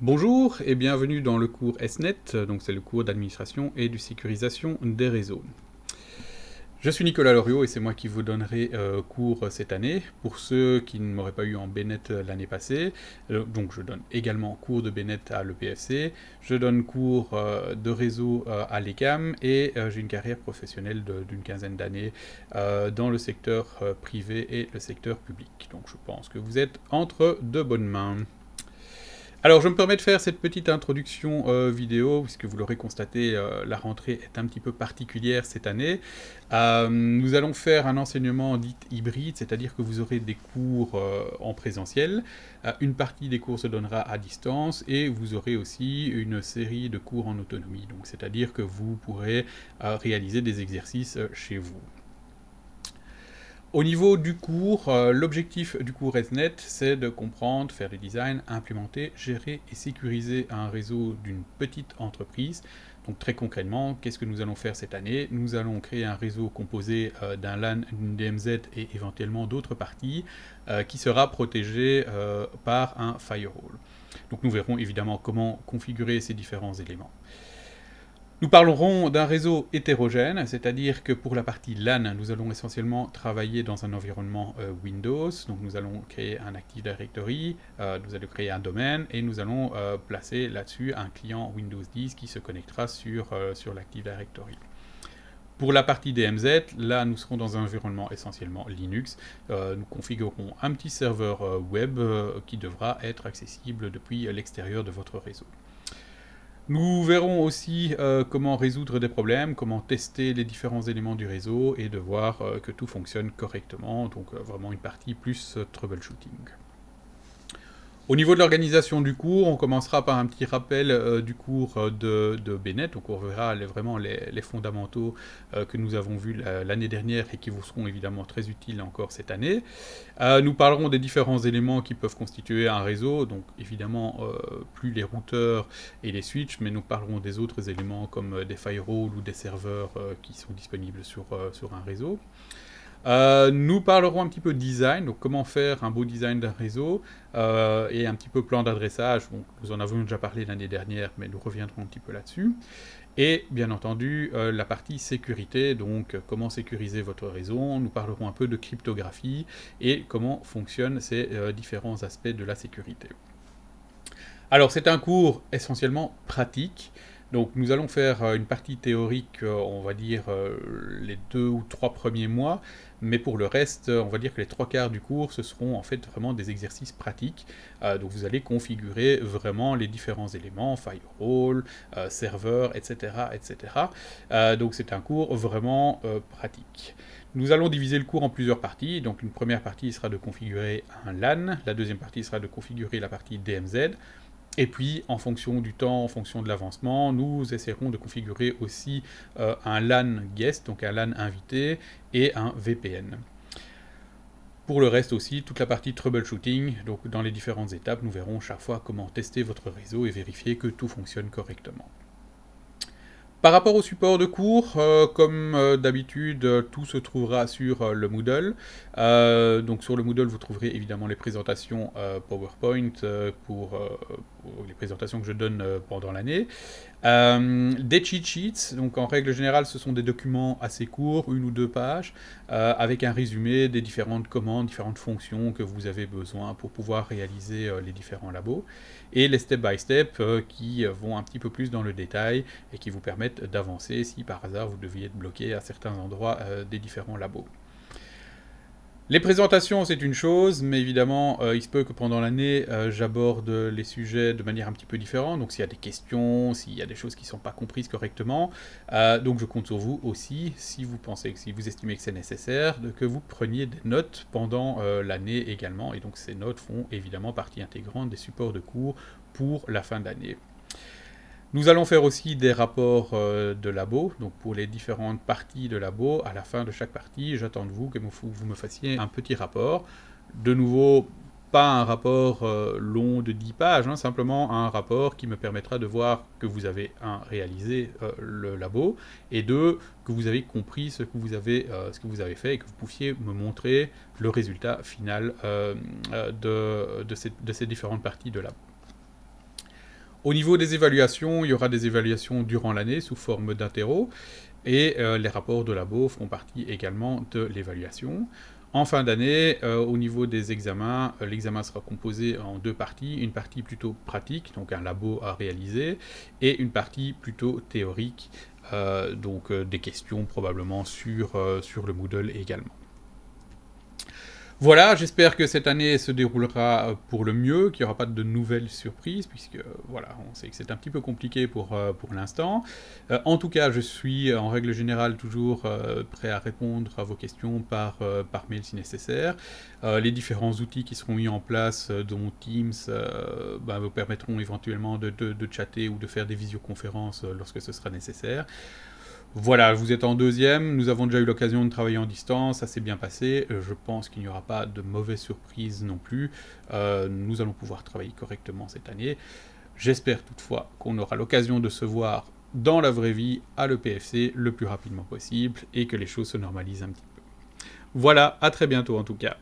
Bonjour et bienvenue dans le cours SNET, donc c'est le cours d'administration et de sécurisation des réseaux. Je suis Nicolas Loriot et c'est moi qui vous donnerai cours cette année. Pour ceux qui ne m'auraient pas eu en BNet l'année passée, donc je donne également cours de BNet à l'EPFC, je donne cours de réseau à l'ECAM et j'ai une carrière professionnelle d'une quinzaine d'années dans le secteur privé et le secteur public. Donc je pense que vous êtes entre de bonnes mains. Alors, je me permets de faire cette petite introduction vidéo, puisque vous l'aurez constaté, la rentrée est un petit peu particulière cette année. Nous allons faire un enseignement dit hybride, c'est-à-dire que vous aurez des cours en présentiel, une partie des cours se donnera à distance, et vous aurez aussi une série de cours en autonomie, donc c'est-à-dire que vous pourrez réaliser des exercices chez vous. Au niveau du cours, l'objectif du cours SNET, c'est de comprendre, faire des designs, implémenter, gérer et sécuriser un réseau d'une petite entreprise. Donc très concrètement, qu'est-ce que nous allons faire cette année? Nous allons créer un réseau composé d'un LAN, d'une DMZ et éventuellement d'autres parties qui sera protégé par un firewall. Donc nous verrons évidemment comment configurer ces différents éléments. Nous parlerons d'un réseau hétérogène, c'est-à-dire que pour la partie LAN, nous allons essentiellement travailler dans un environnement Windows. Donc nous allons créer un Active Directory, nous allons créer un domaine et nous allons placer là-dessus un client Windows 10 qui se connectera sur l'Active Directory. Pour la partie DMZ, là nous serons dans un environnement essentiellement Linux. Nous configurerons un petit serveur web qui devra être accessible depuis l'extérieur de votre réseau. Nous verrons aussi comment résoudre des problèmes, comment tester les différents éléments du réseau et de voir que tout fonctionne correctement, donc vraiment une partie plus troubleshooting. Au niveau de l'organisation du cours, on commencera par un petit rappel du cours de BNet, donc on verra vraiment les fondamentaux que nous avons vus l'année dernière et qui vous seront évidemment très utiles encore cette année. Nous parlerons des différents éléments qui peuvent constituer un réseau, donc évidemment plus les routeurs et les switches, mais nous parlerons des autres éléments comme des firewalls ou des serveurs qui sont disponibles sur un réseau. Nous parlerons un petit peu de design, donc comment faire un beau design d'un réseau et un petit peu plan d'adressage. Bon, nous en avons déjà parlé l'année dernière, mais nous reviendrons un petit peu là-dessus. Et bien entendu, la partie sécurité, donc comment sécuriser votre réseau. Nous parlerons un peu de cryptographie et comment fonctionnent ces différents aspects de la sécurité. Alors, c'est un cours essentiellement pratique. Donc, nous allons faire une partie théorique, on va dire, les 2 ou 3 premiers mois. Mais pour le reste, on va dire que les 3 quarts du cours, ce seront en fait vraiment des exercices pratiques. Donc, vous allez configurer vraiment les différents éléments, firewall, serveur, etc. etc. Donc, c'est un cours vraiment pratique. Nous allons diviser le cours en plusieurs parties. Donc, une première partie sera de configurer un LAN. La deuxième partie sera de configurer la partie DMZ. Et puis, en fonction du temps, en fonction de l'avancement, nous essaierons de configurer aussi un LAN guest, donc un LAN invité, et un VPN. Pour le reste aussi, toute la partie troubleshooting, donc dans les différentes étapes, nous verrons chaque fois comment tester votre réseau et vérifier que tout fonctionne correctement. Par rapport au support de cours, comme d'habitude, tout se trouvera sur le Moodle. Donc sur le Moodle, vous trouverez évidemment les présentations PowerPoint pour les présentations que je donne pendant l'année. Des cheat sheets, donc en règle générale, ce sont des documents assez courts, 1 ou 2 pages, avec un résumé des différentes commandes, différentes fonctions que vous avez besoin pour pouvoir réaliser les différents labos. Et les step-by-step qui vont un petit peu plus dans le détail et qui vous permettent d'avancer si par hasard vous deviez être bloqué à certains endroits des différents labos. Les présentations, c'est une chose, mais évidemment, il se peut que pendant l'année, j'aborde les sujets de manière un petit peu différente. Donc, s'il y a des questions, s'il y a des choses qui ne sont pas comprises correctement, donc je compte sur vous aussi, si vous pensez, si vous estimez que c'est nécessaire, que vous preniez des notes pendant l'année également. Et donc, ces notes font évidemment partie intégrante des supports de cours pour la fin d'année. Nous allons faire aussi des rapports de labo, donc pour les différentes parties de labo, à la fin de chaque partie, j'attends de vous que vous me fassiez un petit rapport. De nouveau, pas un rapport long de 10 pages, hein, simplement un rapport qui me permettra de voir que vous avez, réalisé le labo, et deux, que vous avez compris ce que vous avez fait, et que vous pouviez me montrer le résultat final de ces différentes parties de labo. Au niveau des évaluations, il y aura des évaluations durant l'année sous forme d'interro, et les rapports de labo feront partie également de l'évaluation. En fin d'année, au niveau des examens, l'examen sera composé en deux parties, une partie plutôt pratique, donc un labo à réaliser, et une partie plutôt théorique, donc des questions probablement sur le Moodle également. Voilà, j'espère que cette année se déroulera pour le mieux, qu'il n'y aura pas de nouvelles surprises, puisque voilà, on sait que c'est un petit peu compliqué pour l'instant. En tout cas, je suis en règle générale toujours prêt à répondre à vos questions par mail si nécessaire. Les différents outils qui seront mis en place, dont Teams, vous permettront éventuellement de chatter ou de faire des visioconférences lorsque ce sera nécessaire. Voilà, vous êtes en deuxième, nous avons déjà eu l'occasion de travailler en distance, ça s'est bien passé, je pense qu'il n'y aura pas de mauvaises surprises non plus, nous allons pouvoir travailler correctement cette année. J'espère toutefois qu'on aura l'occasion de se voir dans la vraie vie à l'EPFC le plus rapidement possible et que les choses se normalisent un petit peu. Voilà, à très bientôt en tout cas.